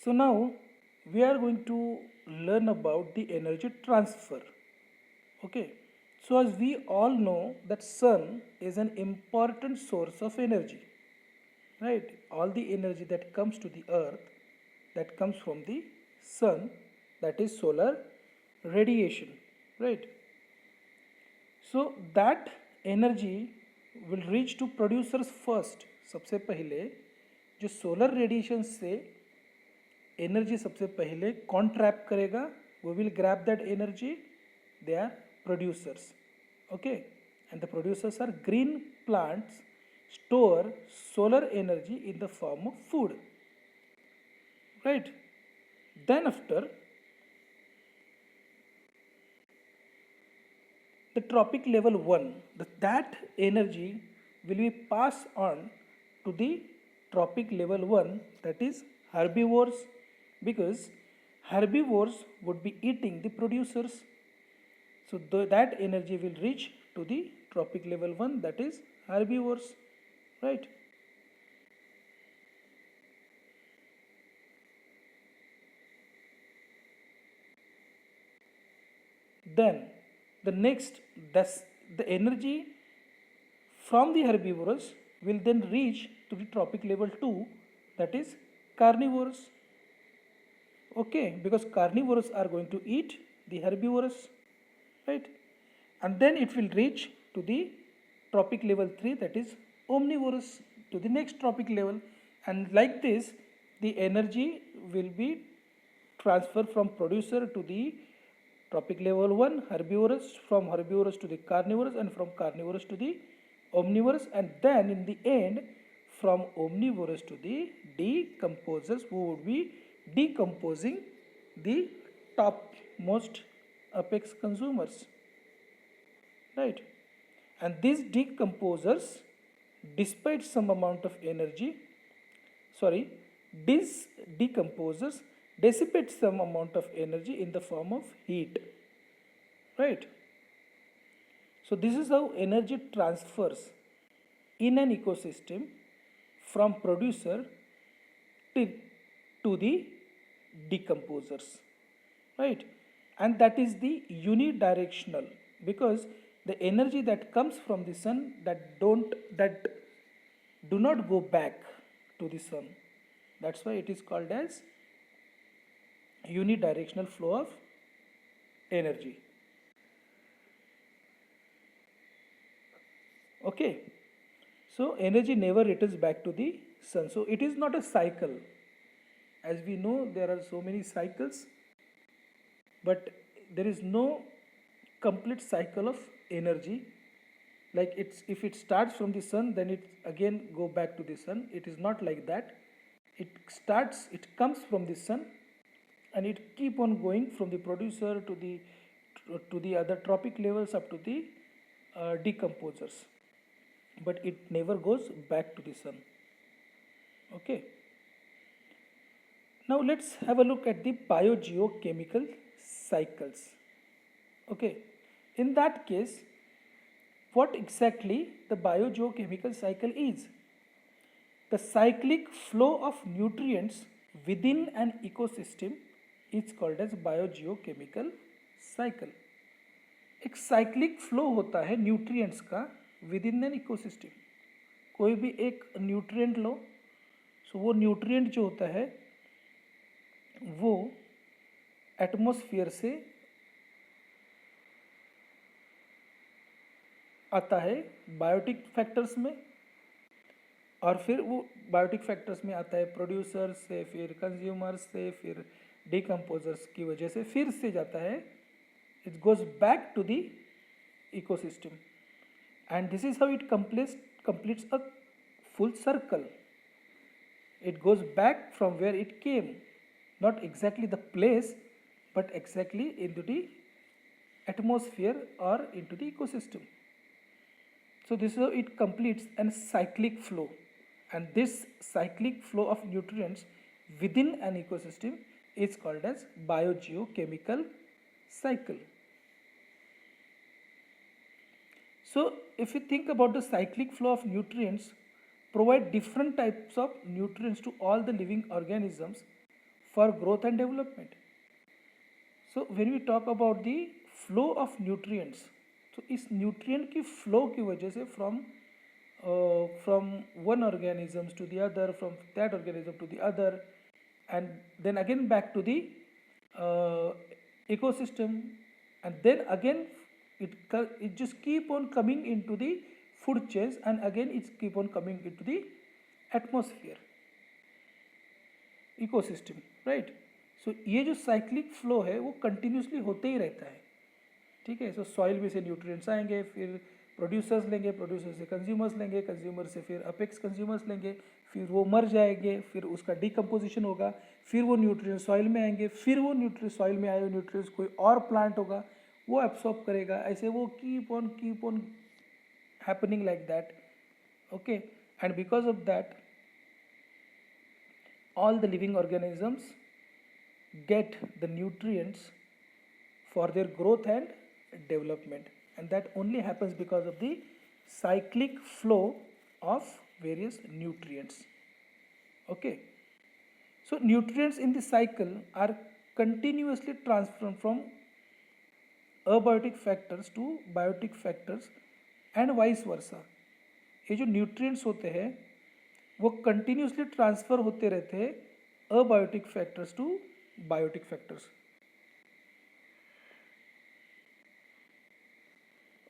So now we are going to learn about the energy transfer. Okay, so as we all know that sun is an important source of energy, right? All the energy that comes to the earth, that comes from the sun, that is solar radiation, right? So that energy will reach to producers first. सबसे पहले जो solar radiation से energy सबसे पहले कौन trap करेगा, we will grab that energy, they are producers. Okay, and the producers are green plants store solar energy in the form of food, right? Then after the tropic level 1, that energy will be passed on to the tropic level 1, that is herbivores, because herbivores would be eating the producers. So that energy will reach to the tropic level 1, that is herbivores, right? Then the energy from the herbivores will then reach to the tropic level 2, that is carnivores. Okay, because carnivores are going to eat the herbivores, right? And then it will reach to the tropic level 3, that is omnivores, to the next tropic level. And like this the energy will be transferred from producer to the tropic level 1 herbivores, from herbivores to the carnivores, and from carnivores to the omnivores, and then in the end from omnivores to the decomposers, who would be decomposing the topmost apex consumers, right? And these decomposers, despite some amount of energy, these decomposers dissipate some amount of energy in the form of heat, right? So this is how energy transfers in an ecosystem from producer to the decomposers, right? And that is the unidirectional, because the energy that comes from the sun that do not go back to the sun, that's why it is called as unidirectional flow of energy. Okay, so energy never returns back to the sun, so it is not a cycle. As we know, there are so many cycles, but there is no complete cycle of energy. Like if it starts from the sun, then it again go back to the sun. It is not like that. It comes from the sun, and it keep on going from the producer to the other tropic levels up to the decomposers, but it never goes back to the sun. Okay, now let's have a look at the biogeochemical cycles. Okay, in that case, what exactly the biogeochemical cycle is? The cyclic flow of nutrients within an ecosystem is called as biogeochemical cycle. एक cyclic flow होता है nutrients का with in an ecosystem. कोई भी एक nutrient लो, सो वो nutrient जो होता है वो एटमॉस्फेयर से आता है बायोटिक फैक्टर्स में, और फिर वो बायोटिक फैक्टर्स में आता है प्रोड्यूसर्स से, फिर कंज्यूमर्स से, फिर डिकम्पोजर्स की वजह से फिर से जाता है, it goes back to the ecosystem, and this is how it completes a full circle. It goes back from where it came, not exactly the place, but exactly into the atmosphere or into the ecosystem. So this is how it completes a cyclic flow, and this cyclic flow of nutrients within an ecosystem is called as biogeochemical cycle. So if you think about the cyclic flow of nutrients, provide different types of nutrients to all the living organisms for growth and development. So when we talk about the flow of nutrients, तो इस nutrient की flow की वजह से from one organisms to the other, from that organism to the other, and then again back to the ecosystem, and then again it just keep on coming into the food chains, and again it keep on coming into the atmosphere, ecosystem, right? So ये जो cyclic flow है वो continuously होते ही रहता है, ठीक है. सो soil में से न्यूट्रिएंट्स आएंगे, फिर प्रोड्यूसर्स लेंगे, प्रोड्यूसर से कंज्यूमर्स लेंगे, कंज्यूमर से फिर अपेक्स कंज्यूमर्स लेंगे, फिर वो मर जाएंगे, फिर उसका डिकम्पोजिशन होगा, फिर वो न्यूट्रिएंट सॉइल में आएंगे, फिर वो सॉइल में आए हुए न्यूट्रिएंट्स कोई और प्लांट होगा वो एब्सॉर्ब करेगा. ऐसे वो keep on happening like that. Okay, and because of that all the living organisms get the nutrients for their growth and development, and that only happens because of the cyclic flow of various nutrients. Okay, so nutrients in the cycle are continuously transferred from abiotic factors to biotic factors and vice versa. ये जो nutrients होते हैं वो continuously transfer होते रहते हैं abiotic factors to biotic factors.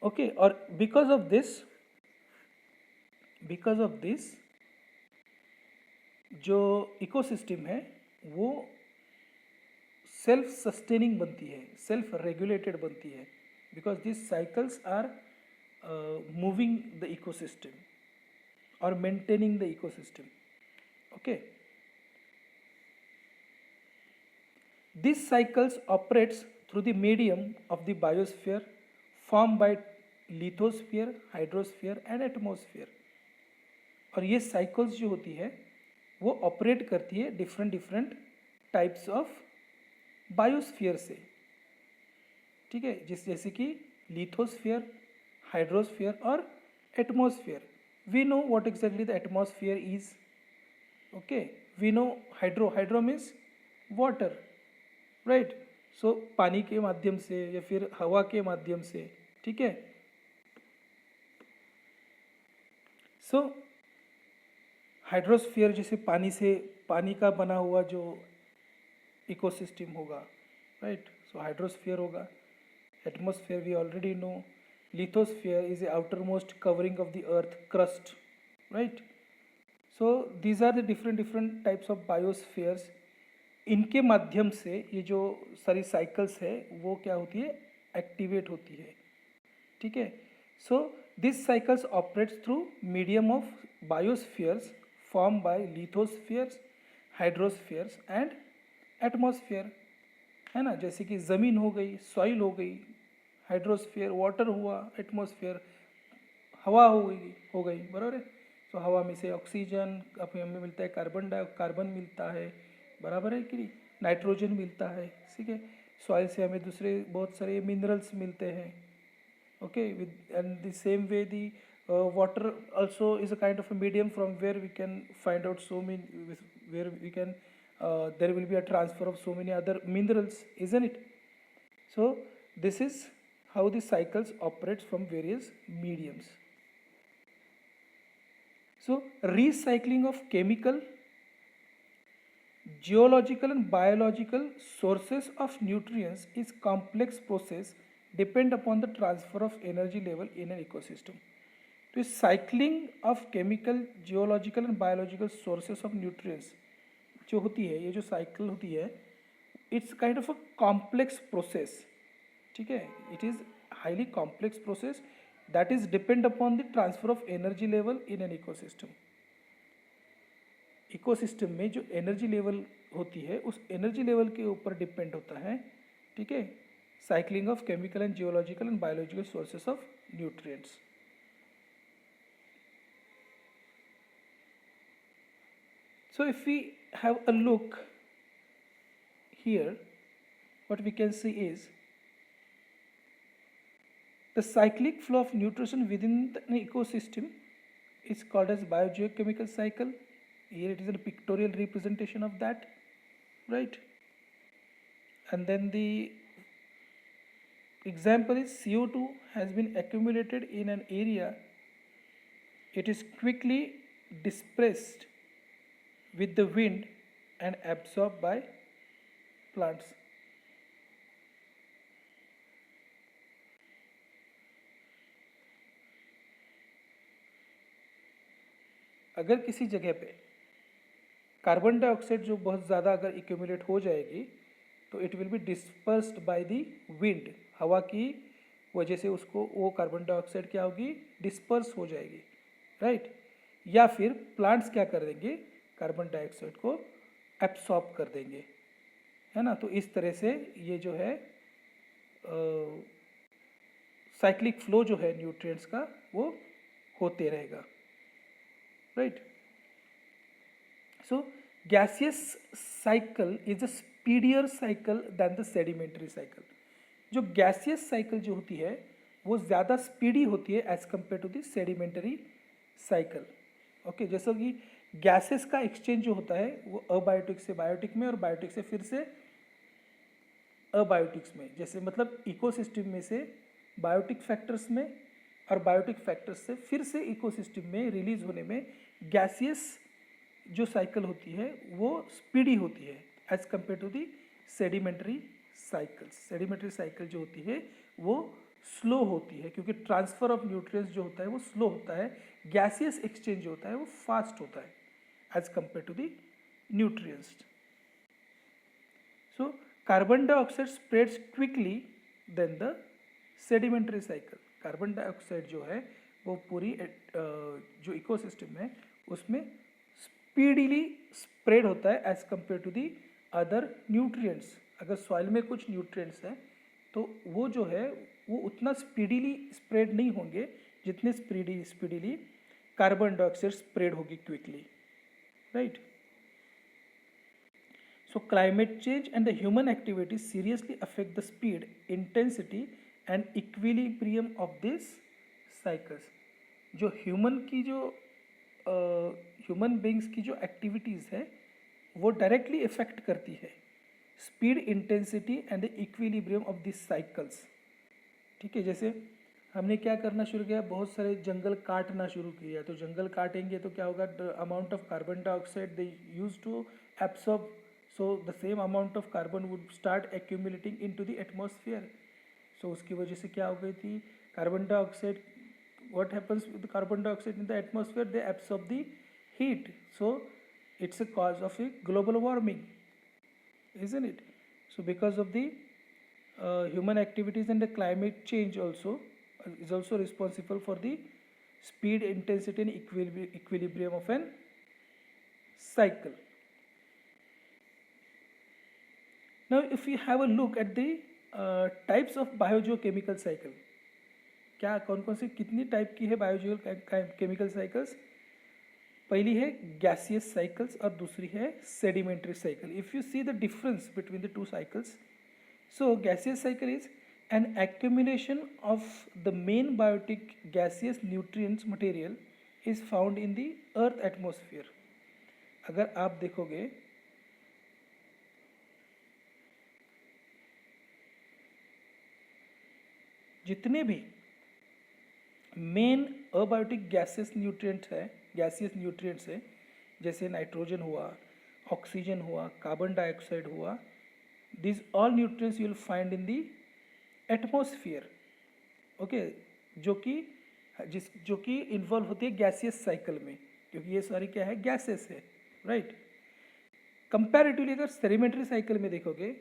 Okay, और because of this जो इकोसिस्टम है वो सेल्फ सस्टेनिंग बनती है, सेल्फ रेगुलेटेड बनती है, because this cycles are moving the ecosystem or maintaining the ecosystem. Okay, these cycles operates through the medium of the biosphere formed by lithosphere, hydrosphere and atmosphere. और ये cycles जो होती है वो ऑपरेट करती है डिफरेंट टाइप्स ऑफ बायोस्फीयर से, ठीक है. जैसे कि लिथोस्फीयर, हाइड्रोस्फीयर और atmosphere. We know what exactly the atmosphere is. Okay, we know hydro means water, right? So पानी के माध्यम से या फिर हवा के माध्यम से, ठीक है. So हाइड्रोस्फीयर जैसे पानी का बना हुआ जो इकोसिस्टम होगा, right? So हाइड्रोस्फीयर होगा. Atmosphere we already know. Lithosphere is the outermost covering of the earth crust, right? So these are the different types of biospheres. इनके माध्यम से ये जो सारी साइकिल्स है वो क्या होती है, एक्टिवेट होती है, ठीक है. So this cycles operates through medium of biospheres form by lithospheres, hydrospheres and atmosphere, है ना. जैसे कि ज़मीन हो गई, सॉइल हो गई, हाइड्रोस्फीयर वाटर हुआ, एटमॉस्फेयर हवा हो गई, बराबर है. तो हवा में से ऑक्सीजन हमें मिलता है, कार्बन मिलता है, बराबर है कि नहीं, नाइट्रोजन मिलता है, ठीक है. सॉइल से हमें दूसरे बहुत सारे मिनरल्स मिलते हैं. Okay, with and the same way the water also is a kind of a medium from where we can find out where we can there will be a transfer of so many other minerals, isn't it? So this is how the cycles operates from various mediums. So recycling of chemical, geological and biological sources of nutrients is complex process depend upon the transfer of energy level in an ecosystem. तो cycling of chemical, geological and biological sources of nutrients जो होती है, ये जो cycle होती है, it's kind of a complex process, ठीक है. It is highly complex process that is depend upon the transfer of energy level in an ecosystem. Ecosystem में जो एनर्जी लेवल होती है उस एनर्जी लेवल के ऊपर डिपेंड होता है, ठीक है, cycling of chemical and geological and biological sources of nutrients. So if we have a look here, what we can see is the cyclic flow of nutrition within an ecosystem is called as biogeochemical cycle. Here it is a pictorial representation of that. right? And then the example is CO2 has been accumulated in an area. It is quickly dispersed with the wind and absorbed by plants. अगर किसी जगह पे carbon dioxide जो बहुत ज़्यादा अगर accumulate हो जाएगी तो it will be dispersed by the wind, हवा की वजह से उसको वो कार्बन डाइऑक्साइड क्या होगी, डिस्पर्स हो जाएगी, राइट? या फिर प्लांट्स क्या कर देंगे, कार्बन डाइऑक्साइड को एब्सॉर्ब कर देंगे, है ना? तो इस तरह से ये जो है साइक्लिक फ्लो जो है न्यूट्रिएंट्स का वो होते रहेगा, right? So gaseous cycle is a speedier cycle than the sedimentary cycle. जो gaseous cycle जो होती है वो ज़्यादा स्पीडी होती है as compare to the sedimentary cycle. Okay, जैसा कि गैसेस का एक्सचेंज जो होता है वो अबायोटिक से बायोटिक में और बायोटिक से फिर से अबायोटिक्स में, जैसे मतलब इकोसिस्टम में से बायोटिक फैक्टर्स में और बायोटिक फैक्टर्स से फिर से इकोसिस्टम में रिलीज होने में गैसियस जो साइकिल होती है वो स्पीडी होती है as compare to the sedimentary cycles. Sedimentary cycle जो होती है वो स्लो होती है क्योंकि ट्रांसफर ऑफ न्यूट्रिएंट्स जो होता है वो स्लो होता है, गैसियस एक्सचेंज जो होता है वो फास्ट होता है as compare to the nutrients. So carbon dioxide spreads quickly then the sedimentary cycle. Carbon dioxide जो है वो पूरी जो इकोसिस्टम है उसमें स्पीडीली स्प्रेड होता है as compare to the other nutrients. अगर सॉइल में कुछ न्यूट्रिएंट्स हैं तो वो जो है वो उतना स्पीडीली स्प्रेड नहीं होंगे जितने स्पीडीली कार्बन डाइऑक्साइड स्प्रेड होगी quickly, right? So climate change and the human activities seriously affect the speed, intensity and equilibrium of this cycles. जो ह्यूमन बींग्स की जो एक्टिविटीज़ है वो डायरेक्टली इफेक्ट करती है speed, intensity and the equilibrium of this cycles. ठीक है, जैसे हमने क्या करना शुरू किया, बहुत सारे जंगल काटना शुरू किया, तो जंगल काटेंगे तो क्या होगा, the amount of carbon dioxide they use to absorb, so the same amount of carbon would start accumulating into the atmosphere. So उसकी वजह से क्या हो गई थी, carbon dioxide, what happens with the carbon dioxide in the atmosphere, they absorb the heat, so it's a cause of a global warming, isn't it? So because of the human activities and the climate change also is also responsible for the speed, intensity and equilibrium of an cycle. Now if we have a look at the types of biogeochemical cycle, क्या कौन कौन सी कितनी type की है biochemical cycles. पहली है gaseous cycles और दूसरी है sedimentary cycle. If you see the difference between the two cycles, so gaseous cycle is an accumulation of the main biotic gaseous nutrients material is found in the earth atmosphere. अगर आप देखोगे जितने भी main abiotic gaseous nutrients है, जैसे nitrogen हुआ, oxygen हुआ, carbon dioxide हुआ, these all nutrients you will find in the atmosphere. Okay, जो कि इन्वॉल्व होती है गैसियस साइकिल में, क्योंकि ये सारी क्या है, गैसेस है, राइट? कंपैरेटिवली अगर सेडिमेंटरी साइकिल में देखोगे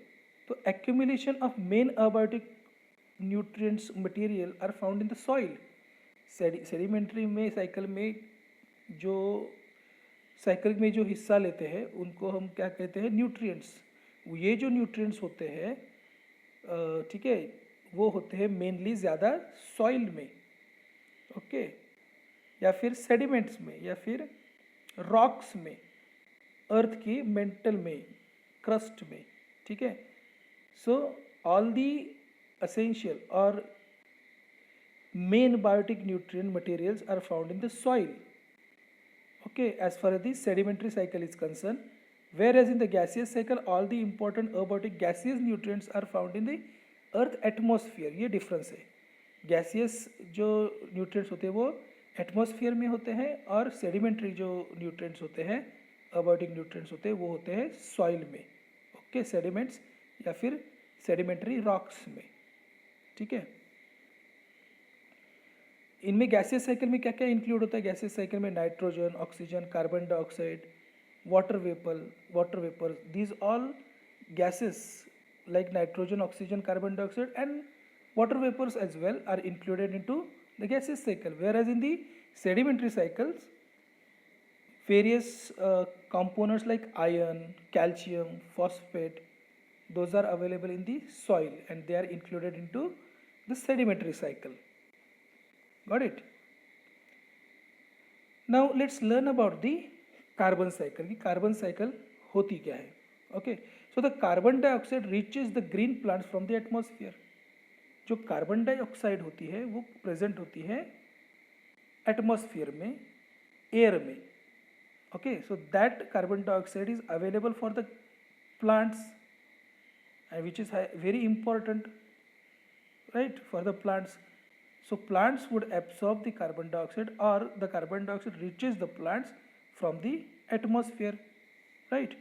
तो accumulation of main abiotic nutrients material are found in the soil. Sedimentary में साइकिल में जो हिस्सा लेते हैं उनको हम क्या कहते हैं, न्यूट्रिएंट्स. ये जो न्यूट्रिएंट्स होते हैं, ठीक है, वो होते हैं मेनली ज़्यादा सॉइल में, ओके, या फिर सेडिमेंट्स में, या फिर रॉक्स में, अर्थ की मेंटल में, क्रस्ट में, ठीक है. So all the essential or main biotic nutrient materials are found in the soil. Okay, as far as the sedimentary cycle is concerned, whereas in the gaseous cycle all the important abiotic gaseous nutrients are found in the earth atmosphere. ये difference है. Gaseous जो nutrients होते हैं वो atmosphere में होते हैं और सेडिमेंट्री जो न्यूट्रिएंट्स होते हैं अबायोटिक न्यूट्रिएंट्स होते हैं वो होते हैं सॉइल में. ओके, सेडिमेंट्स या फिर सेडिमेंट्री रॉक्स में. ठीक है. इनमें गैसियस साइकिल में क्या क्या इंक्लूड होता है? गैसियस साइकिल में nitrogen, oxygen, carbon dioxide, water vapour, these all gases like nitrogen, oxygen, carbon dioxide and water vapors as well are included into the gaseous cycle, whereas in the sedimentary cycles various components like iron, calcium, phosphate, those are available in the soil and they are included into the sedimentary cycle. Got it? Now let's learn about the carbon cycle. The carbon cycle होती क्या है? Okay, so the carbon dioxide reaches the green plants from the atmosphere. जो carbon dioxide होती है वो present होती है atmosphere में, एयर में. Okay, so that carbon dioxide is available for the plants and which is very important, right, for the plants. So plants would absorb the carbon dioxide or the carbon dioxide reaches the plants from the atmosphere, right?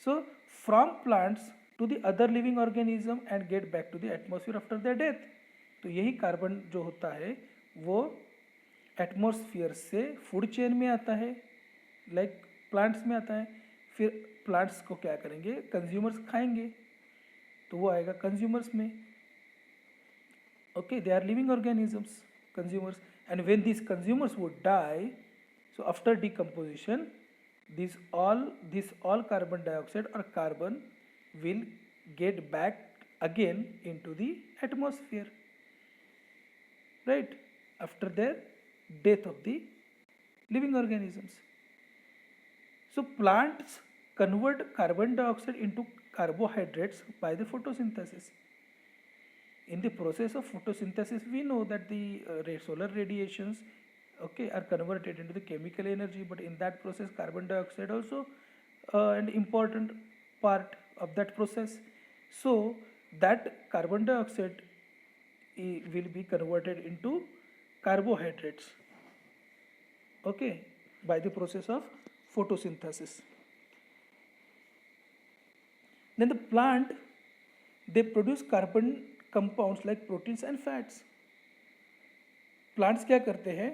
So from plants to the other living organism and get back to the atmosphere after their death. तो यही carbon जो होता है वो atmosphere से food chain में आता है, लाइक प्लांट्स में आता है. फिर प्लांट्स को क्या करेंगे? कंज्यूमर्स खाएंगे, तो वो आएगा कंज्यूमर्स में. Okay, they are living organisms, consumers. And when these consumers would die, so after decomposition this all carbon dioxide or carbon will get back again into the atmosphere, right, after their death of the living organisms. So plants convert carbon dioxide into carbohydrates by the photosynthesis. In the process of photosynthesis we know that the solar radiations, okay, are converted into the chemical energy, but in that process carbon dioxide also an important part of that process. So that carbon dioxide will be converted into carbohydrates, okay, by the process of photosynthesis. Then the plant, they produce carbon compounds like proteins and fats. Plants क्या करते हैं?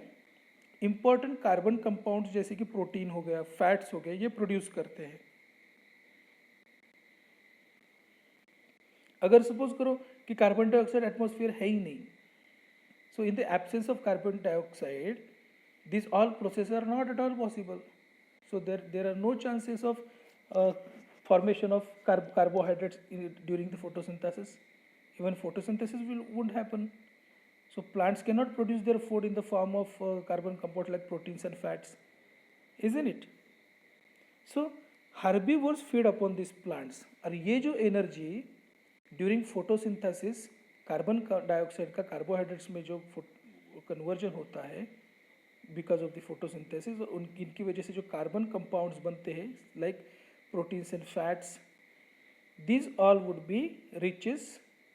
Important carbon compounds जैसे कि protein हो गया, fats हो गए, ये प्रोड्यूस करते हैं. अगर सपोज करो कि कार्बन डाइऑक्साइड एटमॉस्फेयर है ही नहीं, so in the absence of carbon dioxide this all process are not at all possible. So there are no chances of formation of carbohydrates during the photosynthesis. Even photosynthesis won't happen. So plants cannot produce their food in the form of carbon compounds like proteins and fats, isn't it? So herbivores feed upon these plants. और ये जो energy during photosynthesis carbon dioxide का carbohydrates में जो conversion होता है because of the photosynthesis, इनकी वजह से जो कार्बन कंपाउंड्स बनते हैं like proteins and fats, these all would be riches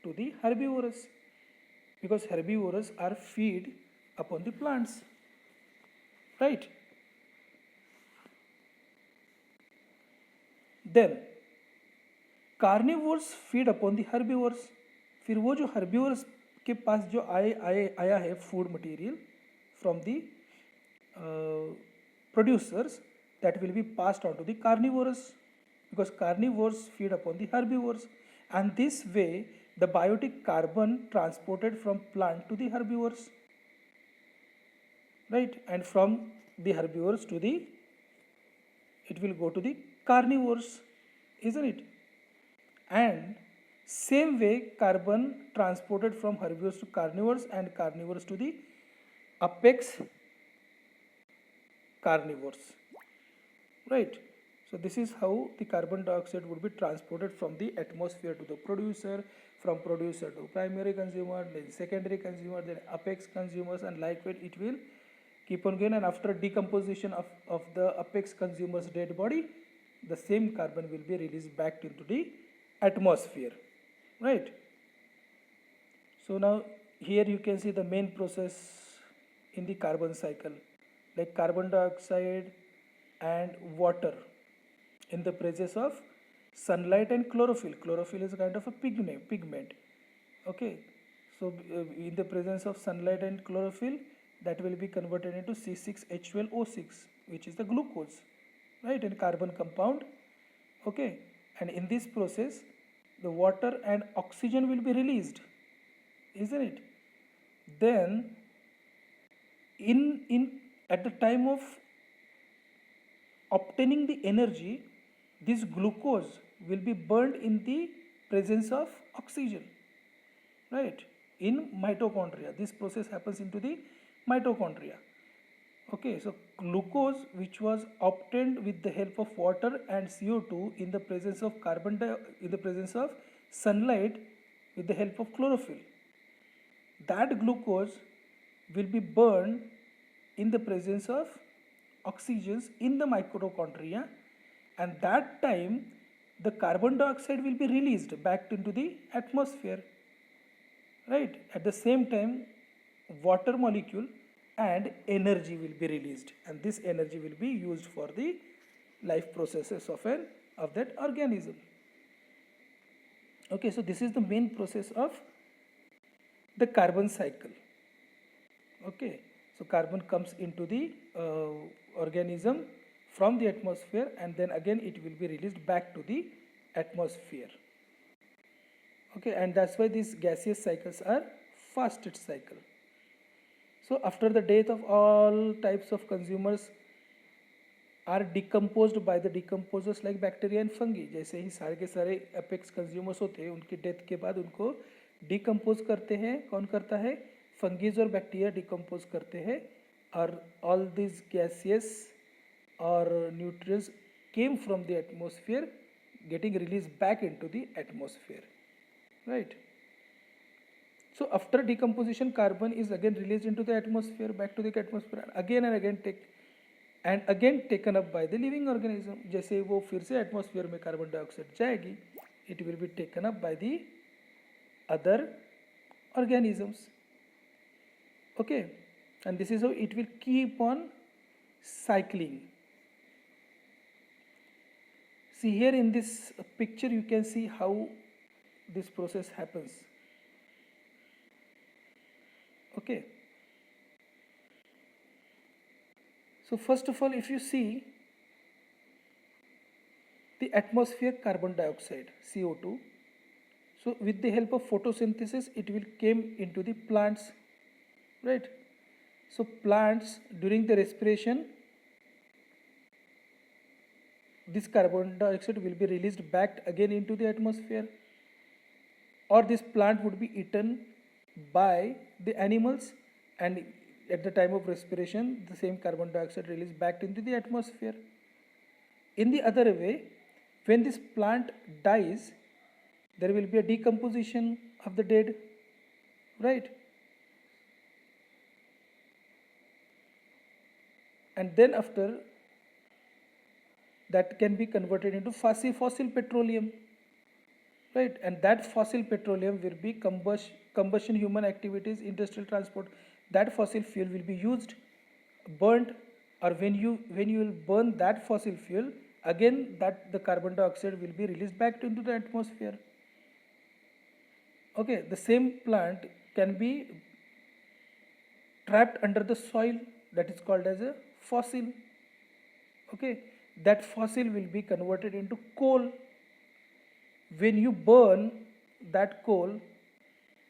to the herbivores because herbivores are feed upon the plants, right? Then carnivores feed upon the herbivores. फिर वो जो herbivores के पास जो आया है food material from the producers, that will be passed on to the carnivores because carnivores feed upon the herbivores, and this way the biotic carbon transported from plant to the herbivores, right, and from the herbivores to the, it will go to the carnivores, isn't it? And same way carbon transported from herbivores to carnivores and carnivores to the apex carnivores, right? So this is how the carbon dioxide would be transported from the atmosphere to the producer, from producer to primary consumer, then secondary consumer, then apex consumers, and likewise it will keep on going. And after decomposition of the apex consumer's dead body, the same carbon will be released back into the atmosphere, right? So now here you can see the main process in the carbon cycle, like carbon dioxide and water in the presence of sunlight and chlorophyll. Chlorophyll is a kind of a pigment. Okay, so in the presence of sunlight and chlorophyll, that will be converted into C6H12O6, which is the glucose, right, and carbon compound. Okay, and in this process, the water and oxygen will be released, isn't it? Then, in at the time of obtaining the energy, this glucose will be burned in the presence of oxygen, right, in mitochondria. This process happens into the mitochondria. Okay, so glucose, which was obtained with the help of water and CO2 in the presence of in the presence of sunlight with the help of chlorophyll, that glucose will be burned in the presence of oxygens in the mitochondria, and that time the carbon dioxide will be released back into the atmosphere, right? At the same time, water molecule and energy will be released, and this energy will be used for the life processes of that organism. Okay, so this is the main process of the carbon cycle. Okay, so carbon comes into the organism from the atmosphere, and then again it will be released back to the atmosphere. Okay, and that's why these gaseous cycles are fastest cycle. So after the death of all types of consumers are decomposed by the decomposers like bacteria and fungi. जैसे ही सारे के सारे apex consumers होते हैं, उनकी death के बाद उनको डिकम्पोज करते हैं. कौन करता है? फंगीज और बैक्टीरिया डिकम्पोज करते हैं, और ऑल दिस गैसियस और nutrients came from the atmosphere getting released back into the atmosphere, right? So after decomposition, carbon is again released into the atmosphere, back to the atmosphere, and again taken up by the living organism. जैसे वो फिर से atmosphere में carbon dioxide जाएगी, it will be taken up by the other organisms. Okay, and this is how it will keep on cycling. See here in this picture you can see how this process happens. Okay, so first of all, if you see the atmosphere carbon dioxide, CO2, so with the help of photosynthesis it will came into the plants, right? So plants during the respiration, this carbon dioxide will be released back again into the atmosphere, or this plant would be eaten by the animals, and at the time of respiration the same carbon dioxide released back into the atmosphere. In the other way, when this plant dies, there will be a decomposition of the dead, right? And then after that can be converted into fossil petroleum, right? And that fossil petroleum will be combustion, human activities, industrial transport. That fossil fuel will be used, burnt, or when you will burn that fossil fuel, again that the carbon dioxide will be released back into the atmosphere. Okay, the same plant can be trapped under the soil, that is called as a fossil. Okay, that fossil will be converted into coal. When you burn that coal,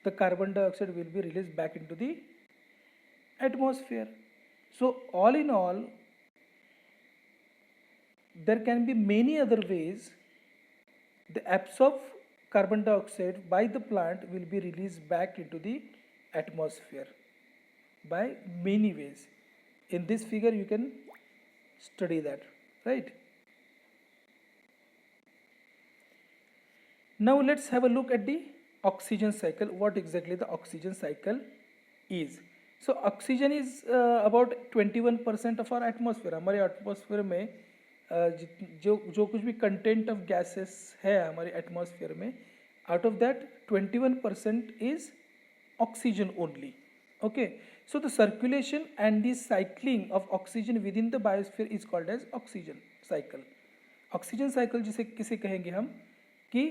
the carbon dioxide will be released back into the atmosphere. So all in all, there can be many other ways the absorbed carbon dioxide by the plant will be released back into the atmosphere by many ways. In this figure you can study that, right? Now let's have a look at the oxygen cycle, what exactly the oxygen cycle is. So oxygen is about 21% of our atmosphere. हमारे atmosphere में जो जो कुछ भी content of gases है हमारे atmosphere में, out of that 21% is oxygen only. Okay, so the circulation and the cycling of oxygen within the biosphere is called as oxygen cycle. Oxygen cycle जिसे किसे कहेंगे हम कि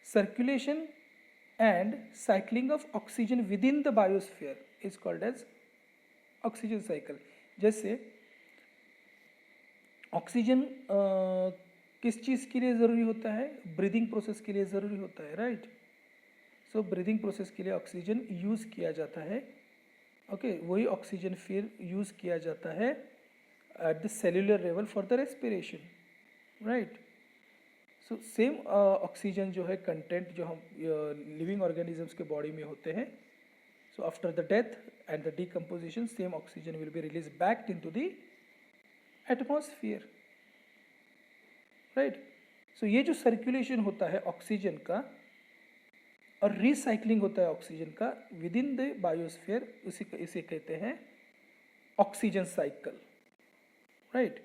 circulation and cycling of oxygen within the biosphere is called as oxygen cycle. जैसे oxygen किस चीज़ के लिए ज़रूरी होता है? ब्रीदिंग प्रोसेस के लिए ज़रूरी होता है, राइट? सो ब्रीदिंग प्रोसेस के लिए ऑक्सीजन यूज़ किया जाता है. ओके, वही ऑक्सीजन फिर यूज़ किया जाता है at the cellular level for the respiration, right? So same oxygen जो है कंटेंट जो हम लिविंग ऑर्गेनिजम्स के बॉडी में होते हैं, so after the death and the decomposition same oxygen will be release back into the atmosphere, right? So ये जो सर्कुलेशन होता है ऑक्सीजन का और रिसाइकलिंग होता है ऑक्सीजन का विद इन द बायोस्फीयर, इसे कहते हैं oxygen cycle, right?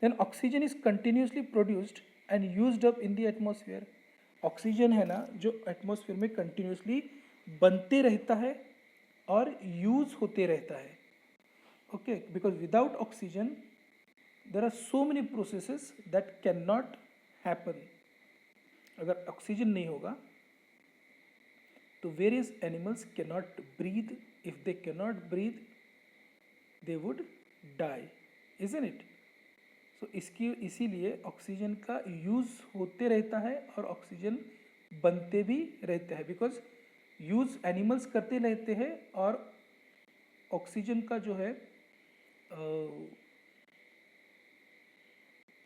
Then oxygen is continuously produced and used up in the atmosphere. Oxygen है ना जो एटमॉस्फेयर में कंटिन्यूसली बनते रहता है और यूज होते रहता है. Okay, because without oxygen there are so many processes that can not happen. अगर ऑक्सीजन नहीं होगा तो various animals cannot breathe. If they cannot breathe, they would die, isn't it? So इसीलिए ऑक्सीजन का यूज़ होते रहता है और ऑक्सीजन बनते भी रहते हैं, बिकॉज यूज़ एनिमल्स करते रहते हैं और ऑक्सीजन का जो है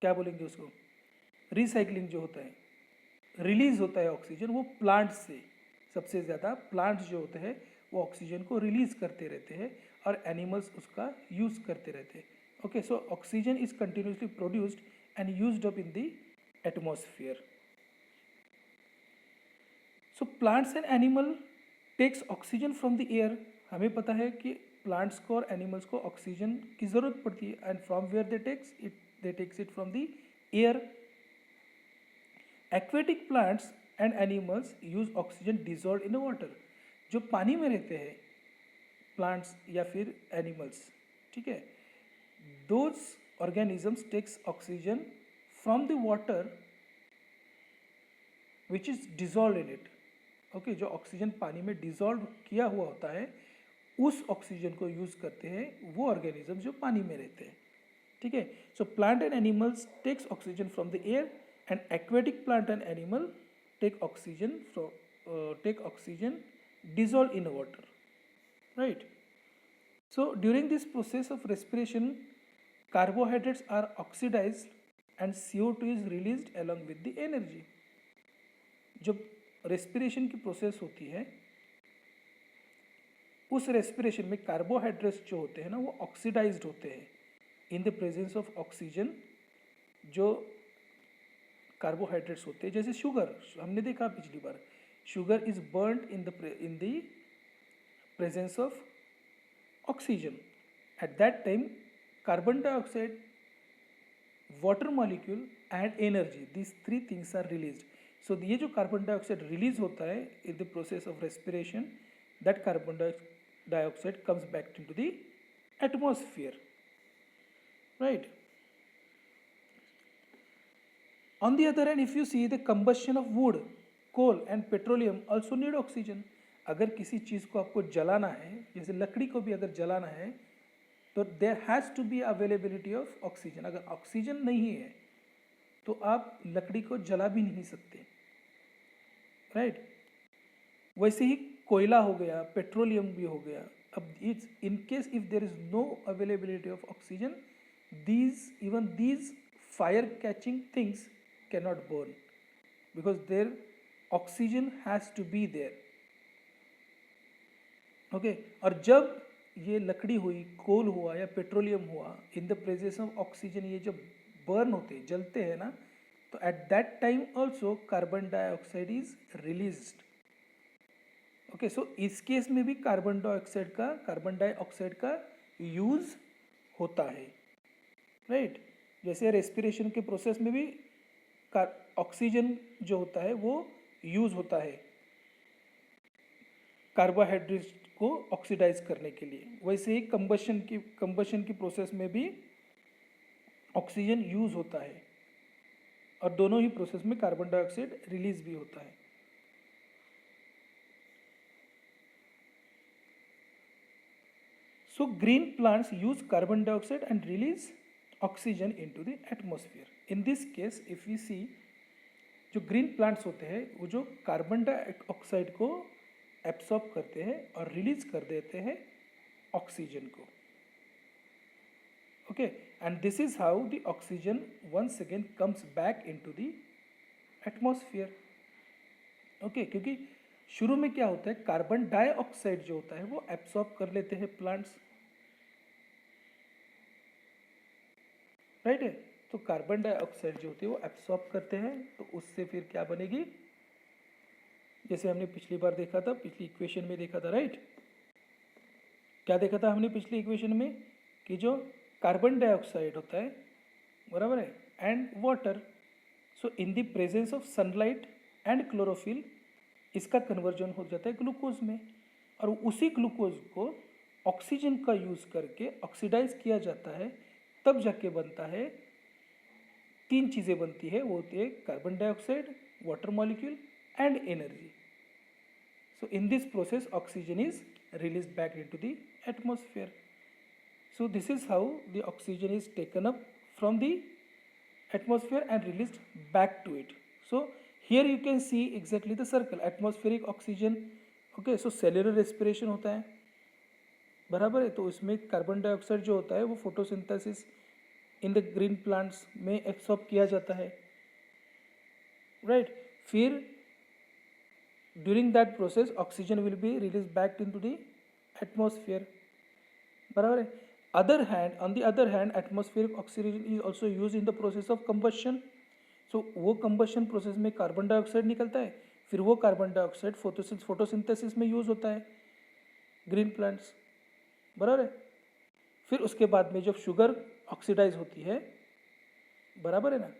क्या बोलेंगे उसको, रिसाइकलिंग जो होता है, रिलीज होता है ऑक्सीजन, वो प्लांट से सबसे ज़्यादा प्लांट्स जो होते हैं वो ऑक्सीजन को रिलीज करते रहते हैं और एनिमल्स उसका यूज़ करते रहते हैं. Okay, so oxygen is continuously produced and used up in the atmosphere. So plants and animal takes oxygen from the air. हमें पता है कि प्लांट्स को और एनिमल्स को ऑक्सीजन की ज़रूरत पड़ती है, and from where they takes it from the air. Aquatic plants and animals use oxygen dissolve in water. जो पानी में रहते हैं प्लांट्स या फिर एनिमल्स, ठीक है, those organisms takes oxygen from the water which is dissolve in it. Okay, जो ऑक्सीजन पानी में डिजॉल्व किया हुआ होता है उस ऑक्सीजन को यूज करते हैं वो ऑर्गेनिज्म जो पानी में रहते हैं, ठीक है. So plant and animals takes oxygen from the air and aquatic plant and animal take oxygen dissolved in water, right? So during this process of respiration carbohydrates are oxidized and CO2 is released along with the energy. जब respiration की process होती है उस respiration में carbohydrates जो होते हैं ना वो oxidized होते हैं in the presence of oxygen. जो कार्बोहाइड्रेट्स होते हैं जैसे शुगर, हमने देखा पिछली बार, sugar is burned in the presence of oxygen. At that time carbon dioxide, water molecule and energy, this three things are released. So ये जो कार्बन डाइऑक्साइड रिलीज होता है in the process of respiration, that carbon dioxide comes back into the atmosphere, right? On the other hand, if you see the combustion of wood, coal and petroleum also need oxygen. अगर किसी चीज़ को आपको जलाना है, जैसे लकड़ी को भी अगर जलाना है तो there has to be availability of oxygen. अगर ऑक्सीजन नहीं है तो आप लकड़ी को जला भी नहीं सकते, राइट? वैसे ही कोयला हो गया, पेट्रोलियम भी हो गया. अब it's in case if there is no availability of oxygen, these fire catching things cannot burn because their oxygen has to be there. Okay, और जब ये लकड़ी हुई, कोल हुआ या पेट्रोलियम हुआ, in the presence of oxygen ये जब बर्न होते हैं, जलते हैं ना, तो at that time also carbon dioxide is released. Okay, so इस केस में भी कार्बन डाइऑक्साइड का यूज होता है, राइट? जैसे रेस्पिरेशन के प्रोसेस में भी ऑक्सीजन जो होता है वो यूज होता है कार्बोहाइड्रेट को ऑक्सीडाइज करने के लिए, वैसे ही कंबशन की प्रोसेस में भी ऑक्सीजन यूज होता है और दोनों ही प्रोसेस में कार्बन डाइऑक्साइड रिलीज भी होता है। So green plants use carbon dioxide and release oxygen into the atmosphere. In this case, if we see, जो ग्रीन प्लांट्स होते हैं वो जो कार्बन डाइऑक्साइड को एब्सॉर्ब करते हैं और रिलीज कर देते हैं ऑक्सीजन को। Okay, and this is how the oxygen once again comes back into the atmosphere. Okay, क्योंकि शुरू में क्या होता है, कार्बन डाइऑक्साइड जो होता है वो एब्सॉर्ब कर लेते हैं प्लांट्स, राइट है। तो कार्बन डाइऑक्साइड जो होती है वो एब्सॉर्ब करते हैं, तो उससे फिर क्या बनेगी, जैसे हमने पिछली बार देखा था, पिछली इक्वेशन में देखा था, राइट। क्या देखा था हमने पिछली इक्वेशन में, कि जो कार्बन डाइऑक्साइड होता है, बराबर है, and water, so in the presence of sunlight and chlorophyll इसका कन्वर्जन हो जाता है ग्लूकोज में, और उसी ग्लूकोज को ऑक्सीजन का यूज करके ऑक्सीडाइज किया जाता है, तब जाके बनता है, तीन चीज़ें बनती है, वो होती है carbon dioxide, water molecule and energy. So in this process oxygen is release back into the atmosphere. So this is how the oxygen is taken up from the atmosphere and released back to it. So here you can see exactly the circle, atmospheric oxygen, okay, so cellular respiration होता है, बराबर है। तो इसमें carbon dioxide जो होता है वो photosynthesis in the green plants में एब्सॉर्ब किया जाता है, राइट। फिर during that process oxygen will be release back into the atmosphere, बराबर है। on the other hand, atmospheric oxygen is also used in the process of combustion. So वो combustion process में carbon dioxide निकलता है, फिर वो carbon dioxide photosynthesis में use होता है ग्रीन प्लांट्स, बराबर है। फिर उसके बाद में जब शुगर ऑक्सीडाइज होती है, बराबर है ना,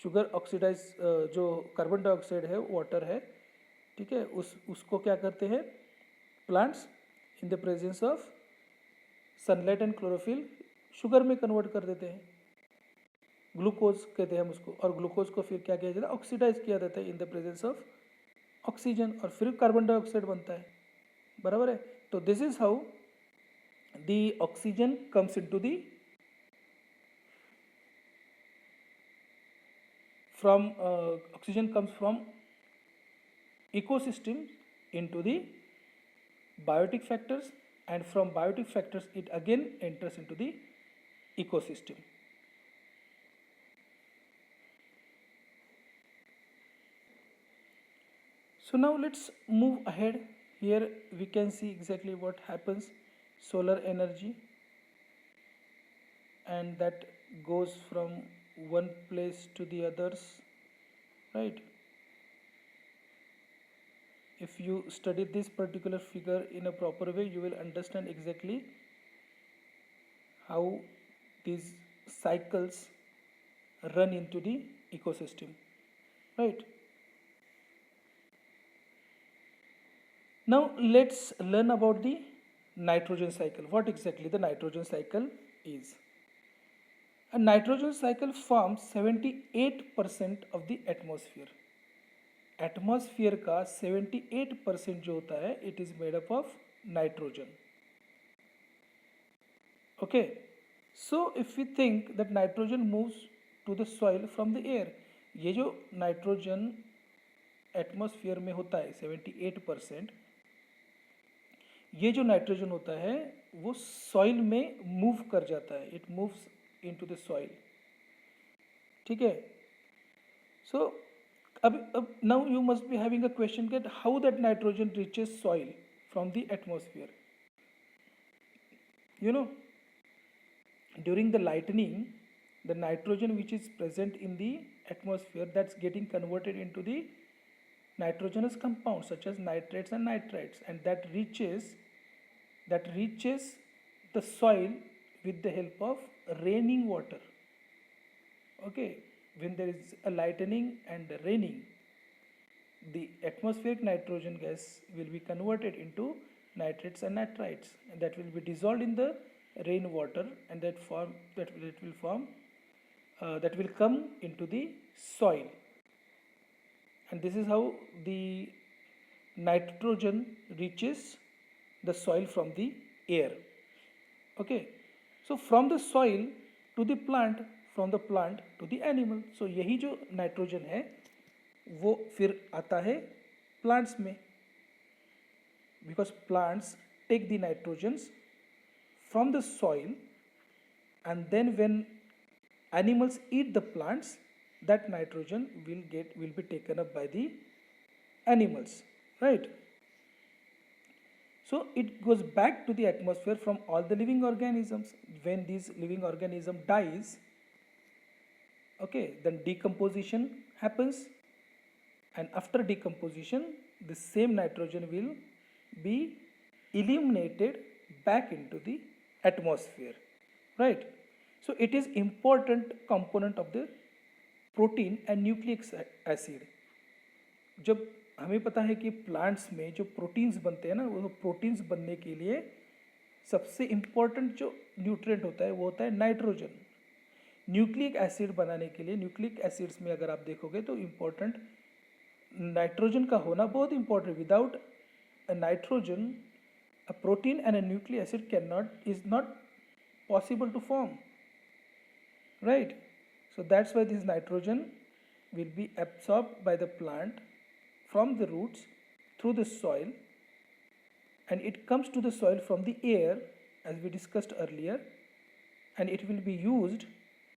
शुगर ऑक्सीडाइज जो कार्बन डाइऑक्साइड है, वाटर है, ठीक है, उसको क्या करते हैं plants, in the presence of sunlight and chlorophyll sugar में कन्वर्ट कर देते हैं, ग्लूकोज कहते हैं हम उसको, और ग्लूकोज को फिर क्या किया जाता है, ऑक्सीडाइज किया जाता है in the presence of oxygen, और फिर कार्बन डाइऑक्साइड बनता है, बराबर है। तो this is how the oxygen comes into the from oxygen comes from ecosystem into the biotic factors, and from biotic factors it again enters into the ecosystem. So now let's move ahead. Here we can see exactly what happens, solar energy, and that goes from one place to the others, right. If you study this particular figure in a proper way, you will understand exactly how these cycles run into the ecosystem, right. Now let's learn about the nitrogen cycle. What exactly the nitrogen cycle is? A nitrogen cycle forms 78% of the atmosphere. Atmosphere का 78% जो होता है, it is made up of nitrogen, okay. So if we think that nitrogen moves to the soil from the air, ये जो nitrogen atmosphere में होता है 78%, ये जो नाइट्रोजन होता है वो सॉइल में मूव कर जाता है, it moves into the soil, ठीक है। सो अब now you must be having a question that how that nitrogen reaches soil from the atmosphere. You know, during the lightning, the nitrogen which is present in the atmosphere, that's getting converted into the nitrogenous compounds such as nitrates and nitrites, and that reaches the soil with the help of raining water. Okay, when there is a lightning and raining, the atmospheric nitrogen gas will be converted into nitrates and nitrites, and that will be dissolved in the rainwater, and that will come into the soil, and this is how the nitrogen reaches the soil from the air. Okay, so from the soil to the plant, from the plant to the animal. So यही जो nitrogen है वो फिर आता है plants में, because plants take the nitrogens from the soil, and then when animals eat the plants, that nitrogen will be taken up by the animals, right? So it goes back to the atmosphere from all the living organisms. When this living organism dies, okay, then decomposition happens, and after decomposition, the same nitrogen will be eliminated back into the atmosphere, right? So it is important component of the protein and nucleic acid. जब हमें पता है कि plants में जो proteins बनते हैं ना, वो प्रोटीन्स बनने के लिए सबसे इम्पोर्टेंट जो न्यूट्रिएंट होता है वो होता है नाइट्रोजन. न्यूक्लिक एसिड बनाने के लिए, न्यूक्लिक एसिड्स में अगर आप देखोगे तो इम्पोर्टेंट नाइट्रोजन का होना बहुत important. Without a nitrogen, a protein and a nucleic acid is not possible to form, right? So that's why this nitrogen will be absorbed by the plant from the roots through the soil, and it comes to the soil from the air, as we discussed earlier, and it will be used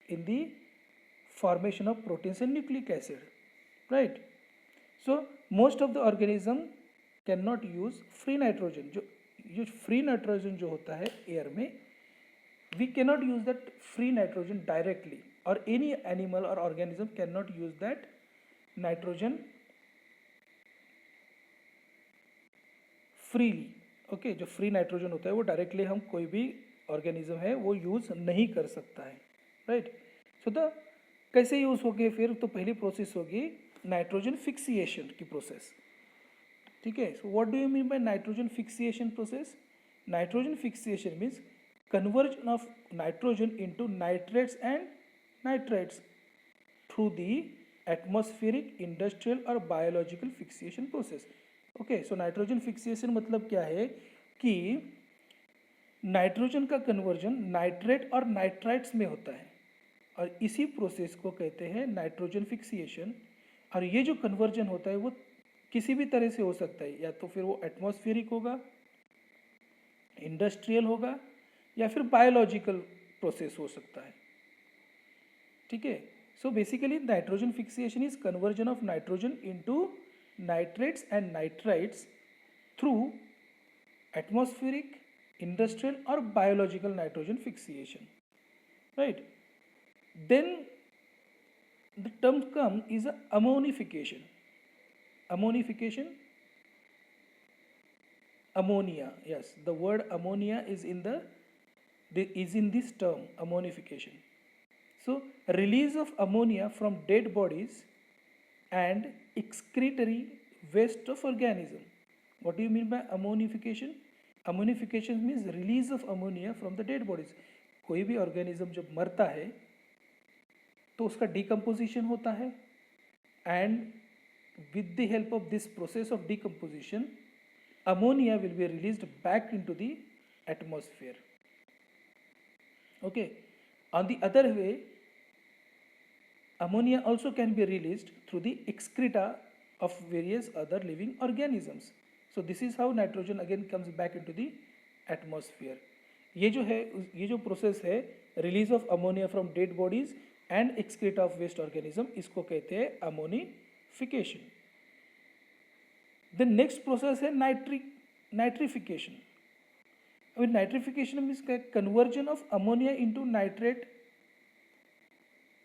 in the formation of proteins and nucleic acid, right? So most of the organism can not use free nitrogen. जो free nitrogen जो होता है air में, we can not use that free nitrogen directly, और any animal और organism can not use that nitrogen freely. Okay, जो free nitrogen होता है वो डायरेक्टली हम कोई भी ऑर्गेनिज्म है वो यूज नहीं कर सकता है, राइट? सो द कैसे यूज होगी फिर? तो पहली प्रोसेस होगी नाइट्रोजन फिक्सिएशन की प्रोसेस. ठीक है, so what do you mean by nitrogen fixation process? Nitrogen fixation means conversion of nitrogen into nitrates and nitrites through the atmospheric, industrial or biological fixation process. Okay, so nitrogen fixation मतलब क्या है कि nitrogen का conversion nitrate और nitrites में होता है, और इसी प्रोसेस को कहते हैं नाइट्रोजन फिक्सिएशन. और ये जो कन्वर्जन होता है वो किसी भी तरह से हो सकता है, या तो फिर वो एटमॉस्फेरिक होगा, इंडस्ट्रियल होगा, या फिर बायोलॉजिकल प्रोसेस हो सकता है. ठीक है, so basically nitrogen fixation is conversion of nitrogen into nitrates and nitrites through atmospheric, industrial और biological nitrogen fixation, right? Then the term come is ammonification. Ammonification, ammonia, yes, the word ammonia is in this term, ammonification. So release of ammonia from dead bodies and excretory waste of organism. What do you mean by ammonification? Ammonification means release of ammonia from the dead bodies. कोई भी organism जब मरता है तो उसका decomposition होता है, and with the help of this process of decomposition, ammonia will be released back into the atmosphere. Okay, on the other way, ammonia also can be released through the excreta of various other living organisms. So this is how nitrogen again comes back into the atmosphere. ये जो process है release of ammonia from dead bodies and excreta of waste organism, इसको कहते हैं ammonification. The next process है nitrification. अभी nitrification means conversion of ammonia into nitrate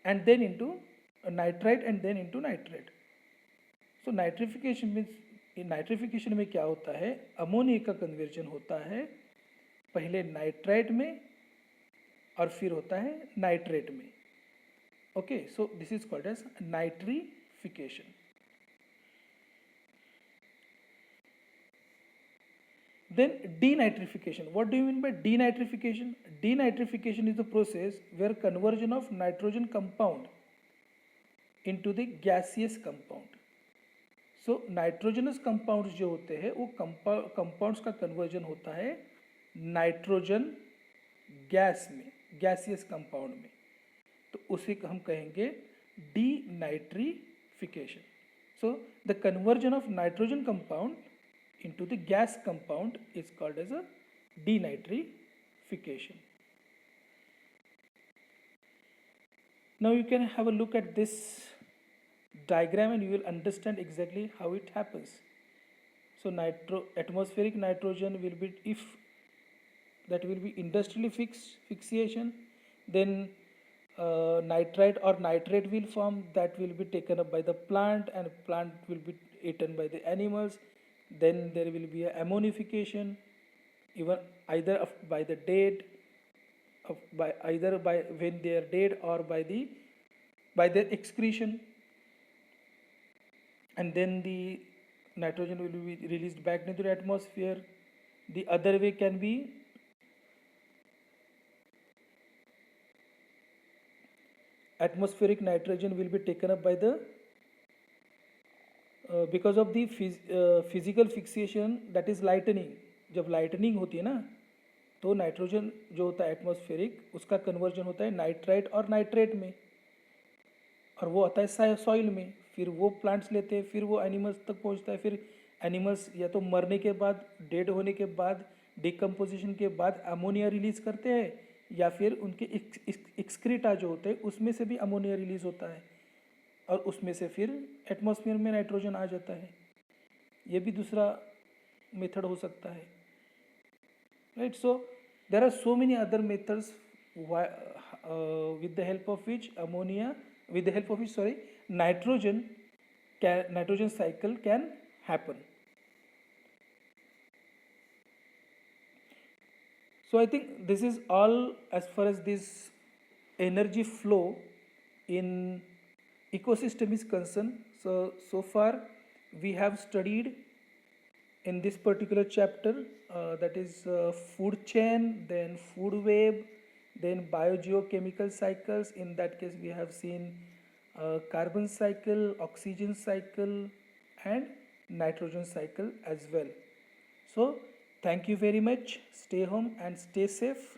and then into nitrite and then into nitrate. So nitrification means nitrification में क्या होता है, ammonia का कन्वर्जन होता है पहले नाइट्राइट में और फिर होता है नाइट्रेट में. Okay, so this is called as nitrification. Then denitrification. What do you mean by denitrification? Denitrification is the process where conversion of nitrogen compound into the gaseous compound. So nitrogenous compounds जो होते हैं वो compounds का conversion होता है nitrogen gas में, gaseous compound में. तो उसे हम कहेंगे denitrification. So the conversion of nitrogen compound into the gas compound is called as a denitrification. Now you can have a look at this diagram and you will understand exactly how it happens. So atmospheric nitrogen will be, if that will be industrially fixation, then nitrite or nitrate will form, that will be taken up by the plant and plant will be eaten by the animals. Then there will be a ammonification, even either by the dead, either by when they are dead or by their excretion, and then the nitrogen will be released back into the atmosphere. The other way can be atmospheric nitrogen will be taken up by the because of the physical fixation that is lightning. जब lightning होती है ना तो nitrogen जो होता है atmospheric उसका conversion होता है नाइट्राइट और नाइट्रेट में, और वो आता है सॉइल में. फिर वो प्लांट्स लेते हैं, फिर वो एनिमल्स तक पहुंचता है. फिर एनिमल्स या तो मरने के बाद, डेड होने के बाद, डिकम्पोजिशन के बाद अमोनिया रिलीज करते हैं, या फिर उनके एक्सक्रीटा जो होते हैं उसमें से भी अमोनिया रिलीज होता है और उसमें से फिर एटमॉस्फेयर में नाइट्रोजन आ जाता है. ये भी दूसरा मेथड हो सकता है, right. So there are so many other methods with the help of which nitrogen cycle can happen. So I think this is all as far as this energy flow in ecosystem is concerned. So far we have studied in this particular chapter that is food chain, then food web, then biogeochemical cycles. In that case we have seen carbon cycle, oxygen cycle and nitrogen cycle as well. So thank you very much. Stay home and stay safe.